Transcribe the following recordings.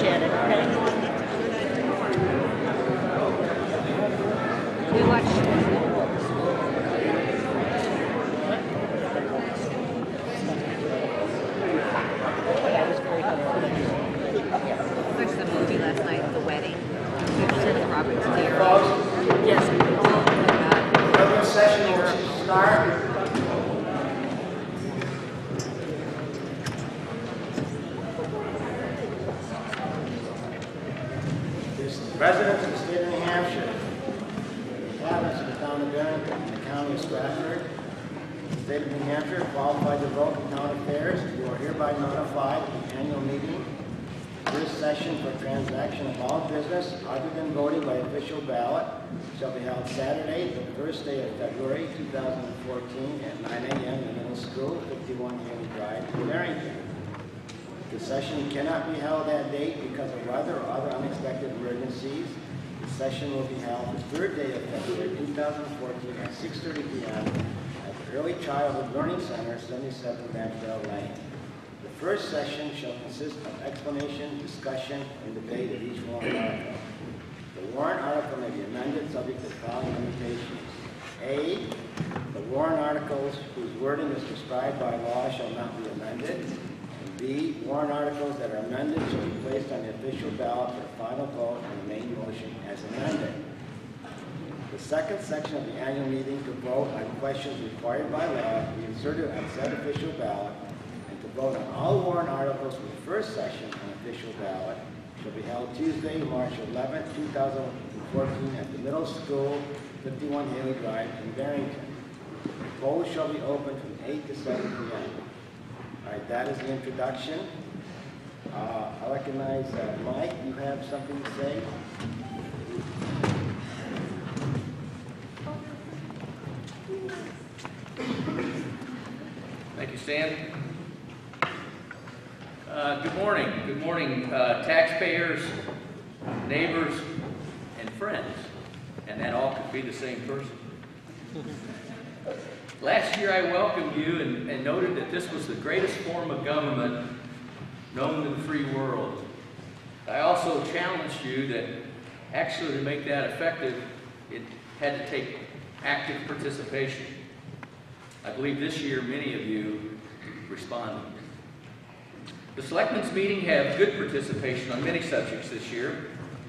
at it, okay? We watched the movie last night, The Wedding. With Robert De Niro. Yes. Oh my God. Regular session will start. Residents of the state of New Hampshire, inhabitants of the town of Barrington and the county of Stratford, the state of New Hampshire, qualified to vote in town affairs, you are hereby notified of the annual meeting. First session for transaction of all business other than voting by official ballot shall be held Saturday, the first day of February 2014 at 9 a.m. in the middle school, 51 Haley Drive, in Barrington. The session cannot be held that date because of weather or other unexpected emergencies. The session will be held the third day of February 2014 at 6:30 p.m. at the Early Childhood Learning Center, 77 Maxwell Lane. The first session shall consist of explanation, discussion, and debate of each warrant article. The warrant article may be amended subject to the following limitations. A, the warrant articles whose wording is prescribed by law shall not be amended. And B, warrant articles that are amended shall be placed on the official ballot for a final vote on the main motion as amended. The second section of the annual meeting to vote on questions required by law be inserted on said official ballot, and to vote on all warrant articles for the first session on official ballot shall be held Tuesday, March 11, 2014 at the middle school, 51 Haley Drive in Barrington. The polls shall be open from 8 to 7 p.m. All right, that is the introduction. I recognize Mike, you have something to say? Thank you, Stan. Good morning. Good morning, taxpayers, neighbors, and friends. And that all could be the same person. Last year I welcomed you and noted that this was the greatest form of government known to the free world. I also challenged you that actually to make that effective, it had to take active participation. I believe this year many of you responded. The Selectmen's meeting had good participation on many subjects this year.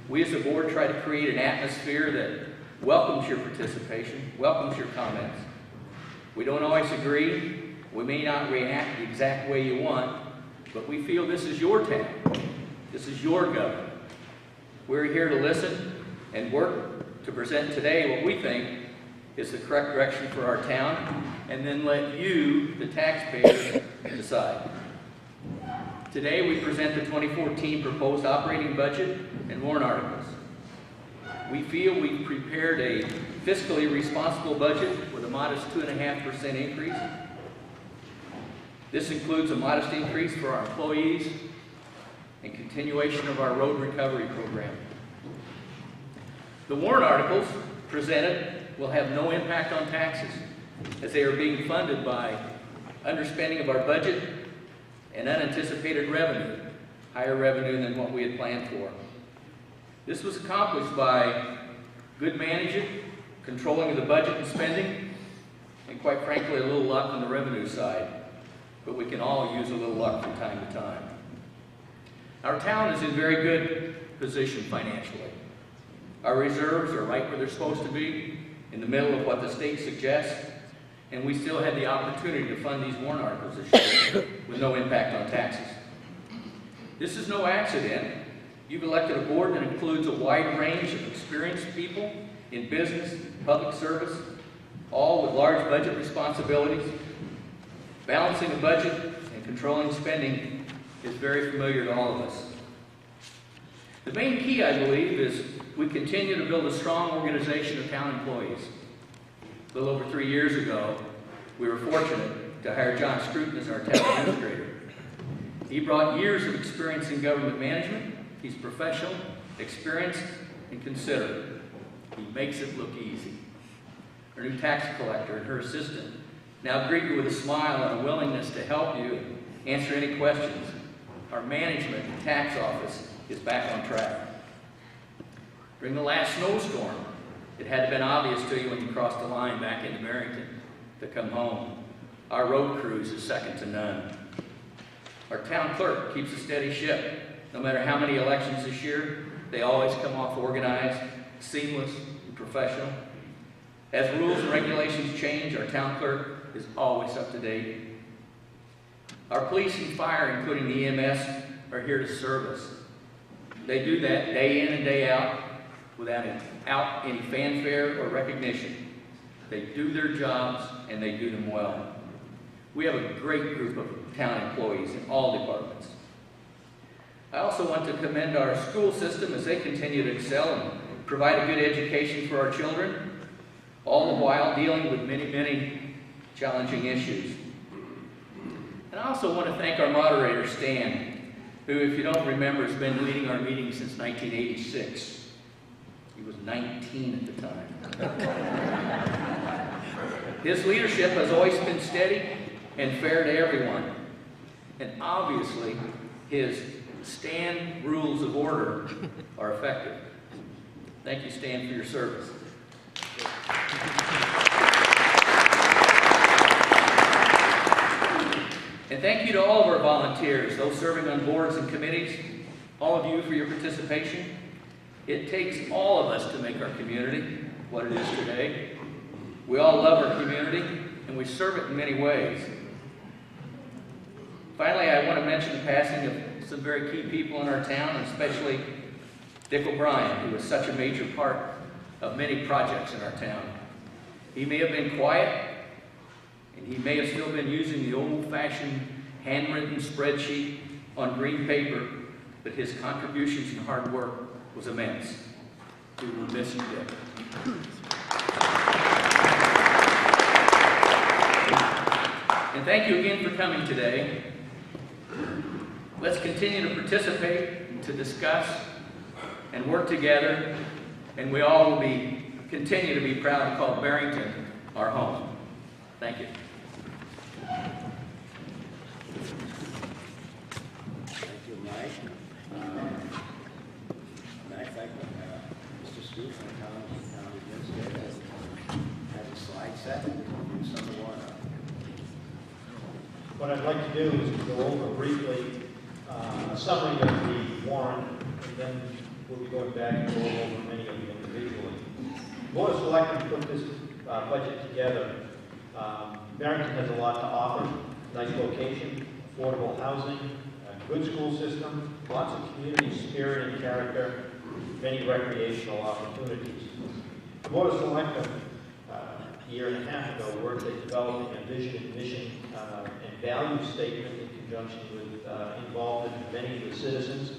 We as a board try to create an atmosphere that welcomes your participation, welcomes your comments. We don't always agree. We may not react the exact way you want, but we feel this is your town. This is your government. We're here to listen and work to present today what we think is the correct direction for our town, and then let you, the taxpayers, decide. Today we present the 2014 proposed operating budget and warrant articles. We feel we've prepared a fiscally responsible budget with a modest 2.5% increase. This includes a modest increase for our employees and continuation of our road recovery program. The warrant articles presented will have no impact on taxes, as they are being funded by underspending of our budget and unanticipated revenue, higher revenue than what we had planned for. This was accomplished by good management, controlling of the budget and spending, and quite frankly, a little luck on the revenue side. But we can all use a little luck from time to time. Our town is in very good position financially. Our reserves are right where they're supposed to be, in the middle of what the state suggests, and we still had the opportunity to fund these warrant articles this year with no impact on taxes. This is no accident. You've elected a board that includes a wide range of experienced people in business, public service, all with large budget responsibilities. Balancing a budget and controlling spending is very familiar to all of us. The main key, I believe, is we continue to build a strong organization of town employees. A little over 3 years ago, we were fortunate to hire John Scruton as our town administrator. He brought years of experience in government management. He's professional, experienced, and considerate. He makes it look easy. Our new tax collector and her assistant now greet you with a smile and a willingness to help you and answer any questions. our management and tax office is back on track. During the last snowstorm, it had to have been obvious to you when you crossed the line back into Barrington to come home. Our road crews is second to none. Our town clerk keeps a steady ship. No matter how many elections this year, they always come off organized, seamless, and professional. As rules and regulations change, our town clerk is always up to date. Our police and fire, including the EMS, are here to serve us. They do that day in and day out without any fanfare or recognition. They do their jobs and they do them well. We have a great group of town employees in all departments. I also want to commend our school system as they continue to excel and provide a good education for our children, all the while dealing with many, many challenging issues. And I also want to thank our moderator, Stan, who, if you don't remember, has been leading our meetings since 1986. He was 19 at the time. His leadership has always been steady and fair to everyone. And obviously, his Stan rules of order are effective. Thank you, Stan, for your service. And thank you to all of our volunteers, those serving on boards and committees, all of you for your participation. It takes all of us to make our community what it is today. We all love our community, and we serve it in many ways. Finally, I want to mention the passing of some very key people in our town, especially Dick O'Brien, who was such a major part of many projects in our town. He may have been quiet, and he may have still been using the old-fashioned handwritten spreadsheet on green paper, but his contributions and hard work was immense. We will miss you, Dick. And thank you again for coming today. Let's continue to participate, to discuss, and work together, and we all will continue to be proud to call Barrington our home. Thank you. Thank you, Mike. Next, Mr. Scoop from the town administrator has a slide set. We'll do some of the one. What I'd like to do is to go over briefly a summary of the warrant, and then we'll be going back and go over many of them individually. The Board of Selectmen put this budget together. Barrington has a lot to offer: nice location, affordable housing, a good school system, lots of community spirit and character, many recreational opportunities. The Board of Selectmen, a year and a half ago, worked at developing a vision, mission, and value statement in conjunction with involvement of many of the citizens.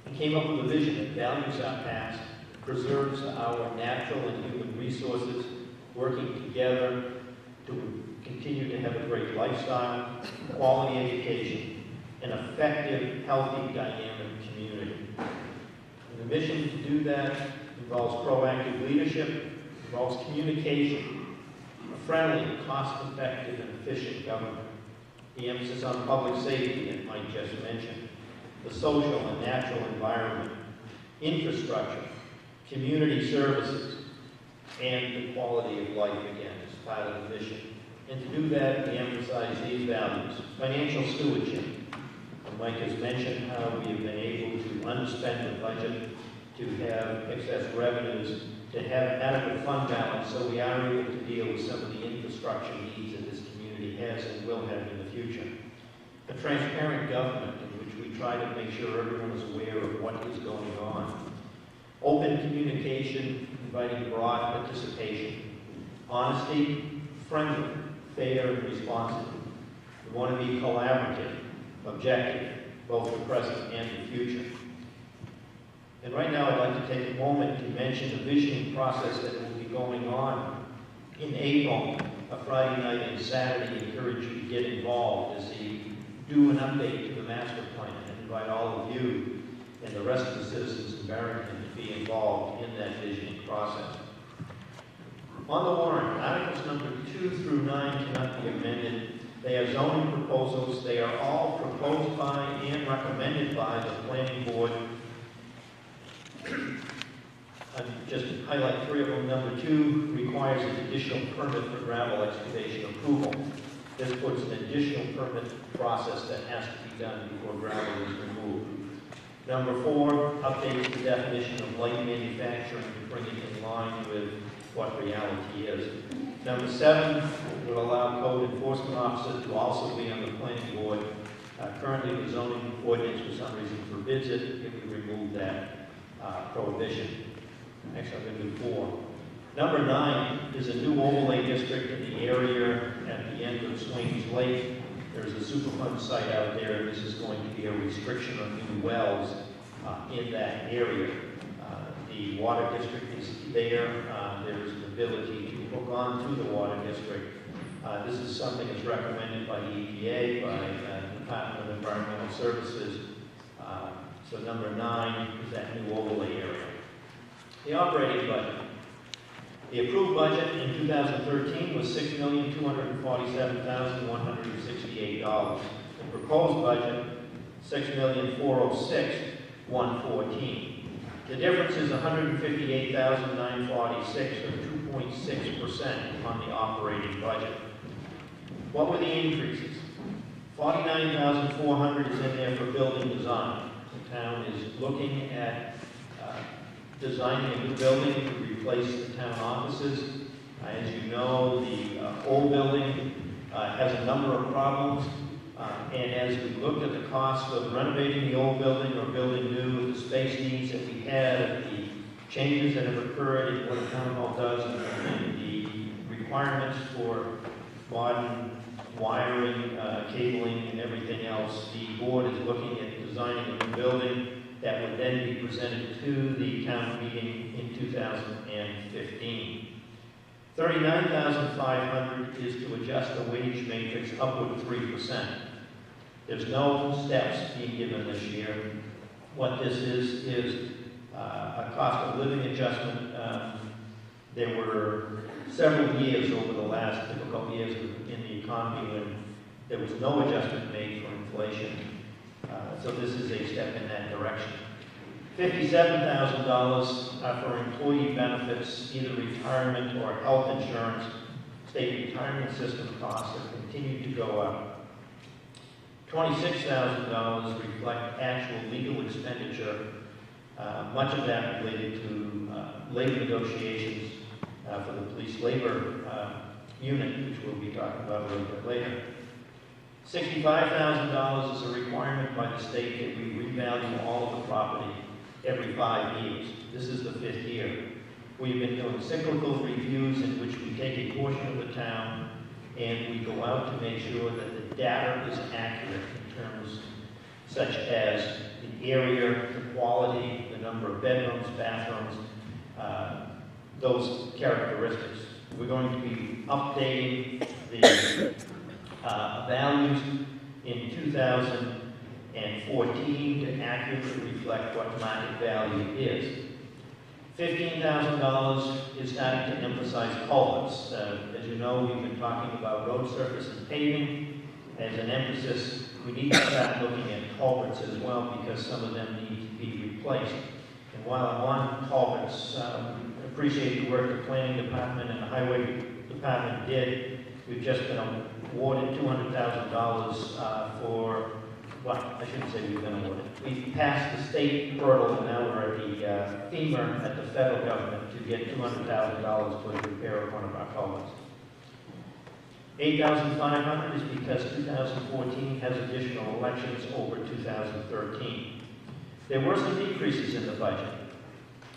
We came up with a vision that values our past, preserves our natural and human resources, working together to continue to have a great lifestyle, quality education, an effective, healthy, dynamic community. And the mission to do that involves proactive leadership, involves communication, a friendly, cost-effective, and efficient government, the emphasis on public safety that Mike just mentioned, the social and natural environment, infrastructure, community services, and the quality of life, again, as part of the mission. And to do that, we emphasize these values: financial stewardship. And Mike has mentioned how we have been able to underspend the budget, to have excess revenues, to have adequate fund balance, so we are able to deal with some of the infrastructure needs that this community has and will have in the future. A transparent government in which we try to make sure everyone is aware of what is going on. Open communication, inviting broad participation. Honesty, friendly, fair, and responsive. We want to be collaborative, objective, both the present and the future. And right now I'd like to take a moment to mention the visioning process that will be going on in April, a Friday night and Saturday. Encourage you to get involved as we do an update to the master plan and invite all of you and the rest of the citizens in Barrington to be involved in that visioning process. On the warrant, Articles number 2 through 9 cannot be amended They are zoning proposals. They are all proposed by and recommended by the planning board. Just to highlight three of them. Number 2 requires an additional permit for gravel excavation approval. This puts an additional permit process that has to be done before gravel is removed. Number 4 updates the definition of light manufacturing to bring it in line with what reality is. Number 7 will allow code enforcement officers to also be on the planning board. Currently, the zoning ordinance for some reason forbids it. It would remove that prohibition. Actually, I'm going to do 4. Number 9 is a new overlay district in the area at the end of Swains Lake. There's a Superfund site out there, and this is going to be a restriction on new wells in that area. The water district is there. There's an ability to hook on to the water district. This is something that's recommended by the EPA, by the Department of Environmental Services. So number 9 is that new overlay area. The operating budget. The approved budget in 2013 was $6,247,168. The proposed budget, $6,406,114. The difference is $158,946, or 2.6% on the operating budget. What were the increases? $49,400 is in there for building design. The town is looking at designing a new building to replace the town offices. As you know, the old building has a number of problems. And as we looked at the cost of renovating the old building or building new, the space needs that we had, the changes that have occurred in what a town hall does, and the requirements for modern wiring, cabling, and everything else, the board is looking at designing a new building that would then be presented to the town meeting in 2015. $39,500 is to adjust the wage matrix upward 3%. There's no steps being given this year. What this is a cost of living adjustment. There were several years over the last difficult years in the economy when there was no adjustment made for inflation. So this is a step in that direction. $57,000 for employee benefits, either retirement or health insurance. State retirement system costs have continued to go up. $26,000 reflect actual legal expenditure, much of that related to labor negotiations for the police labor unit, which we'll be talking about a little bit later. $65,000 is a requirement by the state that we revalue all of the property every 5 years. This is the 5th year. We've been doing cyclical reviews in which we take a portion of the town and we go out to make sure that the data is accurate in terms such as the area, the quality, the number of bedrooms, bathrooms, those characteristics. We're going to be updating the values in 2014 to accurately reflect what market value is. $15,000 is starting to emphasize culverts. As you know, we've been talking about road surface and paving. As an emphasis, we need to start looking at culverts as well because some of them need to be replaced. And while I'm on culverts, I appreciate the work the planning department and the highway department did. We've just been awarded $200,000 for, well, I shouldn't say we've been awarded. We've passed the state hurdle and now we're at the FEMA at the federal government to get $200,000 for the repair of one of our culverts. $8,500 is because 2014 has additional elections over 2013. There were some decreases in the budget.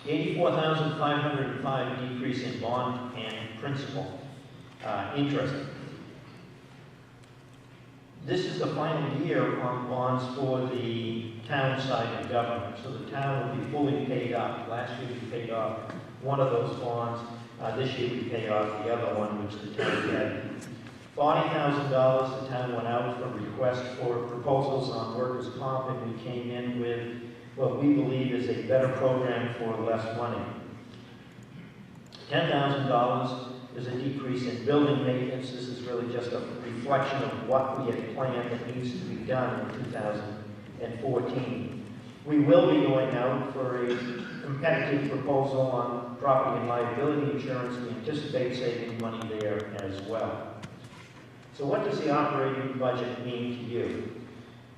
$84,505 decrease in bond and principal interest. This is the final year on bonds for the town side of government, so the town will be fully paid off. Last year we paid off one of those bonds. This year we pay off the other one, which the town had. $40,000, the town went out for requests for proposals on workers' comp, and we came in with what we believe is a better program for less money. $10,000 There's a decrease in building maintenance. This is really just a reflection of what we had planned that needs to be done in 2014. We will be going out for a competitive proposal on property and liability insurance. We anticipate saving money there as well. So what does the operating budget mean to you?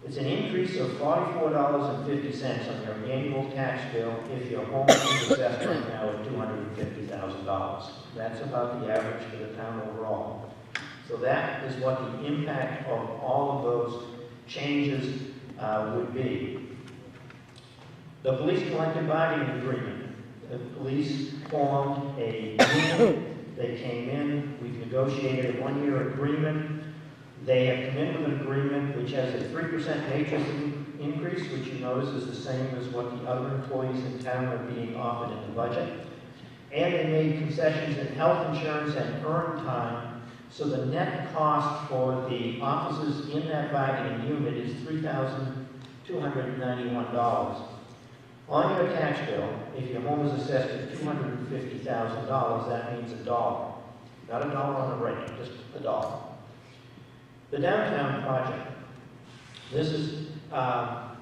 It's an increase of $44.50 on your annual tax bill if your home is assessed right now at $250,000. That's about the average for the town overall. So that is what the impact of all of those changes would be. The police collective bargaining agreement. The police formed a union. They came in. We've negotiated a one-year agreement. They have come in with an agreement which has a 3% matrix increase, which you notice is the same as what the other employees in town are being offered in the budget. And they made concessions in health insurance and earned time, so the net cost for the officers in that bargaining unit is $3,291. On your tax bill, if your home is assessed at $250,000, that means $1. Not $1 on the rate, just $1. The downtown project. This is a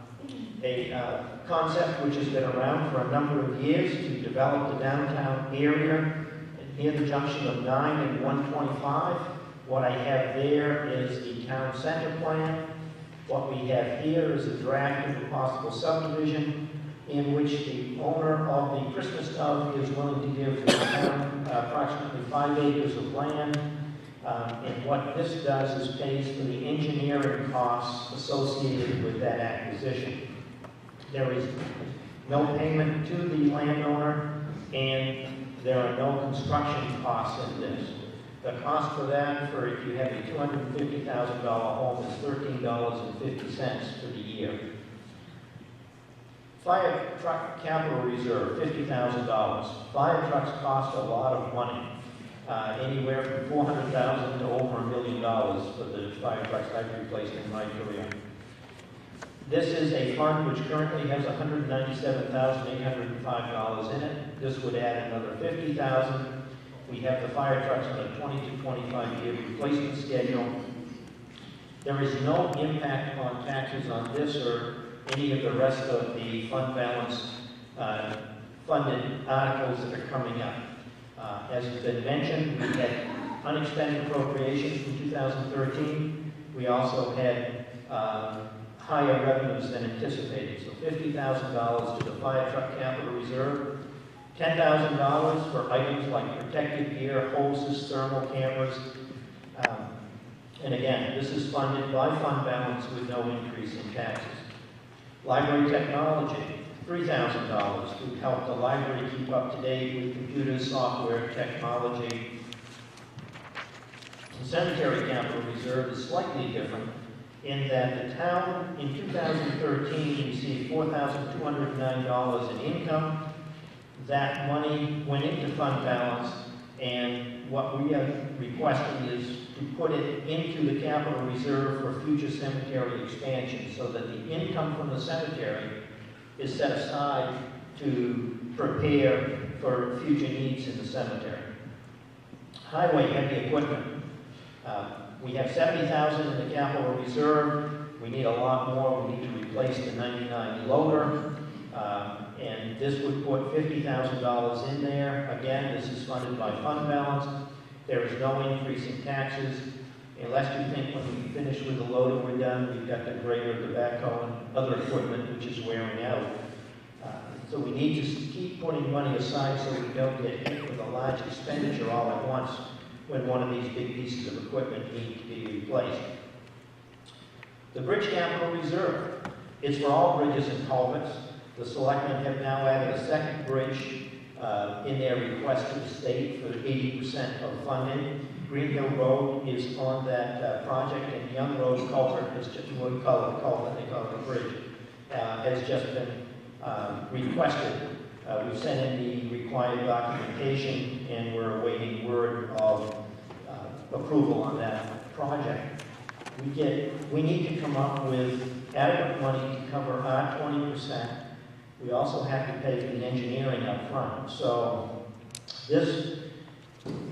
concept which has been around for a number of years to develop the downtown area near the junction of 9 and 125. What I have there is the town center plan. What we have here is a draft of a possible subdivision in which the owner of the Christmas Dove is willing to give the town approximately 5 acres of land. And what this does is pays for the engineering costs associated with that acquisition. There is no payment to the landowner, and there are no construction costs in this. The cost for that, for if you have a $250,000 home, is $13.50 for the year. Fire truck capital reserve, $50,000. Fire trucks cost a lot of money. Anywhere from $400,000 to over $1 million for the fire trucks I've replaced in my career. This is a fund which currently has $197,805 in it. This would add another $50,000. We have the fire trucks on a 20 to 25-year replacement schedule. There is no impact on taxes on this or any of the rest of the fund balance funded articles that are coming up. As has been mentioned, we had unexpended appropriations from 2013. We also had higher revenues than anticipated. So $50,000 to the fire truck capital reserve, $10,000 for items like protective gear, hoses, thermal cameras. And again, this is funded by fund balance with no increase in taxes. Library technology. $3,000 to help the library keep up to date with computers, software, technology. The cemetery capital reserve is slightly different in that the town in 2013 received $4,209 in income. That money went into fund balance, and what we are requesting is to put it into the capital reserve for future cemetery expansion so that the income from the cemetery is set aside to prepare for future needs in the cemetery. Highway heavy equipment. We have $70,000 in the capital reserve. We need a lot more. We need to replace the 99 loader. And this would put $50,000 in there. Again, this is funded by fund balance. There is no increase in taxes. Unless you think when we finish with the loader we're done, we've got the grader, the backhoe, and other equipment which is wearing out. So we need to keep putting money aside so we don't get hit with a large expenditure all at once when one of these big pieces of equipment need to be replaced. The bridge capital reserve. It's for all bridges and culverts. The selectmen have now added a second bridge in their request to the state for 80% of funding. Green Hill Road is on that project, and Young Road culvert, has just, we call it a culvert, they call it a bridge, has just been requested. We've sent in the required documentation, and we're awaiting word of approval on that project. We need to come up with adequate money to cover our 20%. We also have to pay for the engineering up front. So this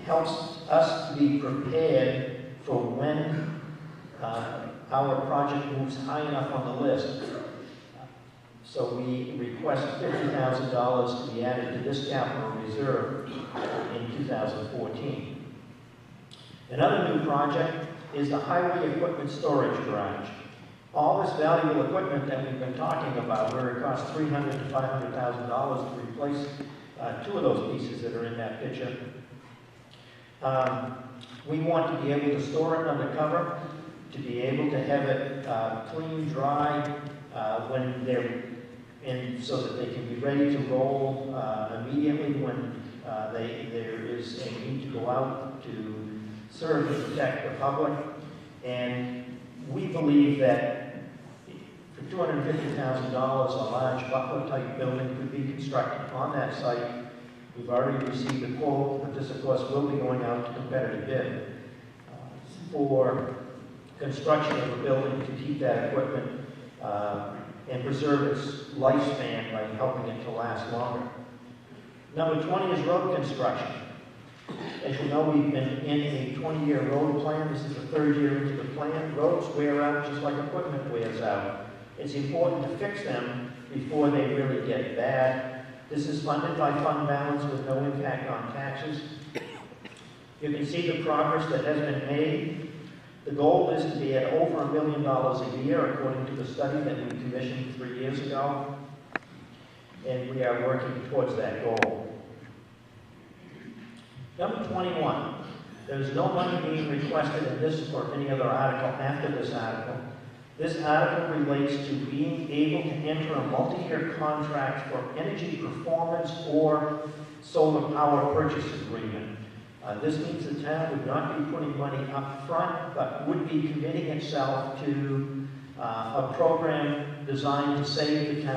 helps us to be prepared for when our project moves high enough on the list. So we request $50,000 to be added to this capital reserve in 2014. Another new project is the highway equipment storage garage. All this valuable equipment that we've been talking about, where it costs $300,000 to $500,000 to replace two of those pieces that are in that picture, we want to be able to store it undercover, to be able to have it clean, dry, when they're in, so that they can be ready to roll immediately when there is a need to go out to serve and protect the public. And we believe that for $250,000, a large Butler-type building could be constructed on that site. We've already received a quote, but this, of course, will be going out to competitive bid for construction of a building to keep that equipment and preserve its lifespan by helping it to last longer. Number 20 is road construction. As you know, we've been in a 20-year road plan. This is the third year into the plan. Roads wear out just like equipment wears out. It's important to fix them before they really get bad. This is funded by fund balance with no impact on taxes. You can see the progress that has been made. The goal is to be at over $1 million a year, according to the study that we commissioned 3 years ago. And we are working towards that goal. Number 21, there's no money being requested in this or any other article after this article. This article relates to being able to enter a multi-year contract for energy performance or solar power purchase agreement. This means the town would not be putting money up front, but would be committing itself to a program designed to save the town